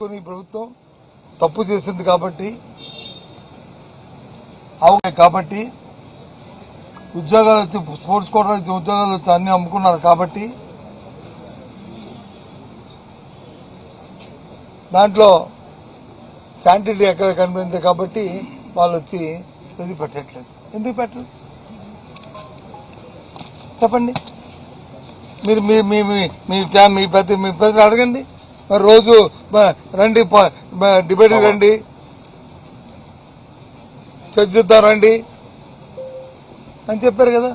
ప్రభుత్వం తప్పు చేసింది కాబట్టి ఉద్యోగాలు వచ్చి స్పోర్ట్స్ కోటా ఉద్యోగాలు వచ్చి అన్ని అమ్ముకున్నారు కాబట్టి దాంట్లో శానిటరీ ఎక్కడ కనిపించింది కాబట్టి వాళ్ళు వచ్చి ఇది పెట్టట్లేదు. ఎందుకు పెట్టరు చెప్పండి. మీరు మీ పెద్ద అడగండి. మరి రోజు రండి, డిబేట్ రండి, చర్చిద్దాం రండి అని చెప్పారు కదా.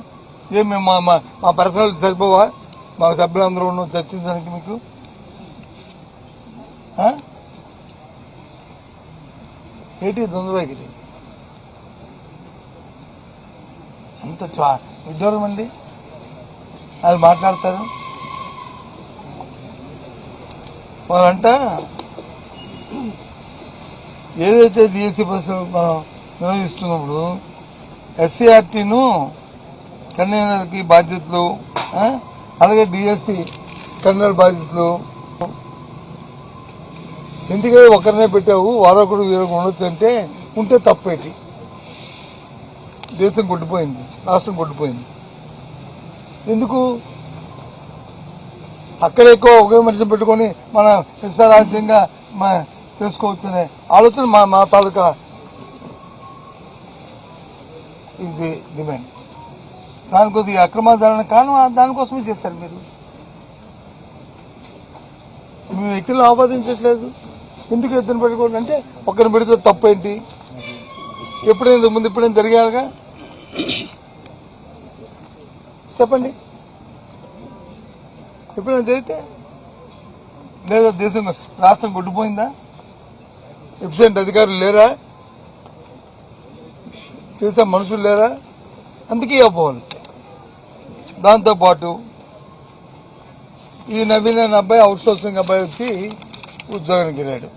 ఏం మేము మా పర్సనల్ సరిపోవా మా సభ్యులందరూ చర్చించడానికి? మీకు ఏంటి దొందరగిరి అంత విడ్డూరం అండి. వాళ్ళు మాట్లాడతారు. వాళ్ళంట ఏదైతే డిఎస్సీ బస్సులు మనం నిర్వహిస్తున్నప్పుడు ఎస్సీఆర్టీను కన్వీనర్కి బాధ్యతలు, అలాగే డిఎస్సీ కన్వీనర్ బాధ్యతలు ఎందుకే ఒకరినే పెట్టావు, వారొకరు వీరొకరు ఉండొచ్చు అంటే ఉంటే తప్పేటి. దేశం కొట్టిపోయింది, రాష్ట్రం కొట్టిపోయింది. ఎందుకు అక్కడ ఎక్కువ ఒకే మనిషిని పెట్టుకుని మన ఇష్టారాజ్యంగా చేసుకోవచ్చనే ఆలోచన మా తాలూకా ఇది డిమాండ్. దానికోసం ఈ అక్రమాధారణ కారణం దానికోసమే చేస్తారు. మీరు మీ వ్యక్తులను ఆపాదించట్లేదు. ఎందుకు ఇద్దరు పెట్టుకోండి అంటే ఒక్కరిని పెడితే తప్పేంటి? ఎప్పుడైనా ముందు ఎప్పుడైనా జరిగారుగా చెప్పండి. ఎప్పుడైనా జరిగితే లేదా దేశం రాష్ట్రం కొట్టిపోయిందా? ఎఫిషియెంట్ అధికారులు లేరా? చేసే మనుషులు లేరా? అందుకే అపోహలు వచ్చాయి. దాంతోపాటు ఈ నవీన్ అనే అబ్బాయి అవుట్ సోర్సింగ్ అబ్బాయి వచ్చి ఉద్యోగానికి వెళ్ళాడు.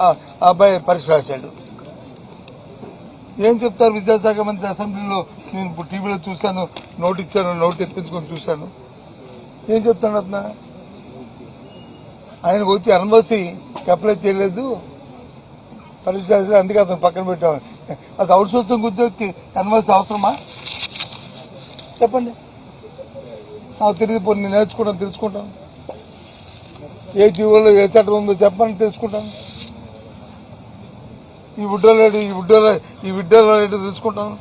ఆ అబ్బాయి పరీక్ష రాశాడు. ఏం చెప్తారు విద్యాశాఖ మంత్రి అసెంబ్లీలో? నేను ఇప్పుడు టీవీలో చూశాను, నోటు ఇచ్చాను, నోటు తెప్పించుకొని చూశాను. ఏం చెప్తాడు అతను? ఆయనకు వచ్చి ఎన్ఓసి అప్లై చేయలేదు, పరీక్ష రాశాడు, అందుకే అతను పక్కన పెట్టాము. అసలు అవుట్ సోర్సింగ్ ఉద్యోగికి ఎన్ఓసి అవసరమా చెప్పండి? తిరిగి నేను నేర్చుకుంటాను, తెలుసుకుంటాను. ఏ జీవోలో ఏ చట్టం ఉందో చెప్పని తెలుసుకుంటాను. ఈ విడ్డోలు తెలుసుకుంటాను.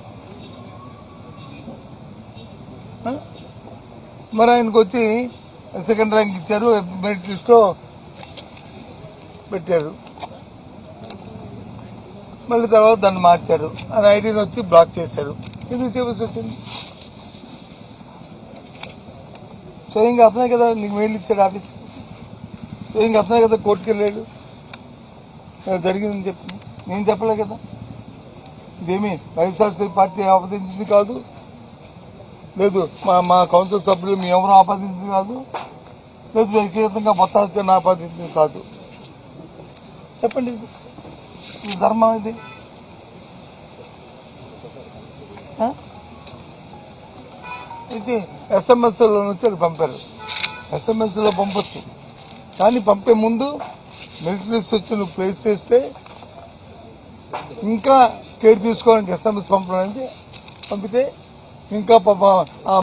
మరి ఆయనకు వచ్చి సెకండ్ ర్యాంక్ ఇచ్చారు, మెరిట్ లిస్ట్లో పెట్టారు. మళ్ళీ తర్వాత దాన్ని మార్చారు, ఆయన ఐడీని వచ్చి బ్లాక్ చేశారు. ఎందుకు చేయవలసి వచ్చింది? స్వయంగా అతనే కదా నీకు మెయిల్ ఇచ్చాడు ఆఫీస్, స్వయంగా అతనే కదా కోర్టుకు వెళ్ళాడు. జరిగిందని చెప్పి నేను చెప్పలే కదా. ఇదేమి వైఎస్ఆర్సీపీ పార్టీ ఆపాదించింది కాదు, లేదు మా కౌన్సిల్ సభ్యులు మీ ఎవరు ఆపాదించింది కాదు, లేదు వ్యక్తిగతంగా బొత్తాసని ఆపాదించింది కాదు. చెప్పండి, ఇది ధర్మం? ఇది అయితే ఎస్ఎంఎస్లో నుంచి అది పంపారు. ఎస్ఎంఎస్లో పంపొచ్చు, కానీ పంపే ముందు మెరిట్ లిస్ట్ వచ్చి నువ్వు ప్లేస్ చేస్తే ఇంకా కేర్ తీసుకోవడానికి ఎస్ఎంఎస్ పంపడం పంపితే ఇంకా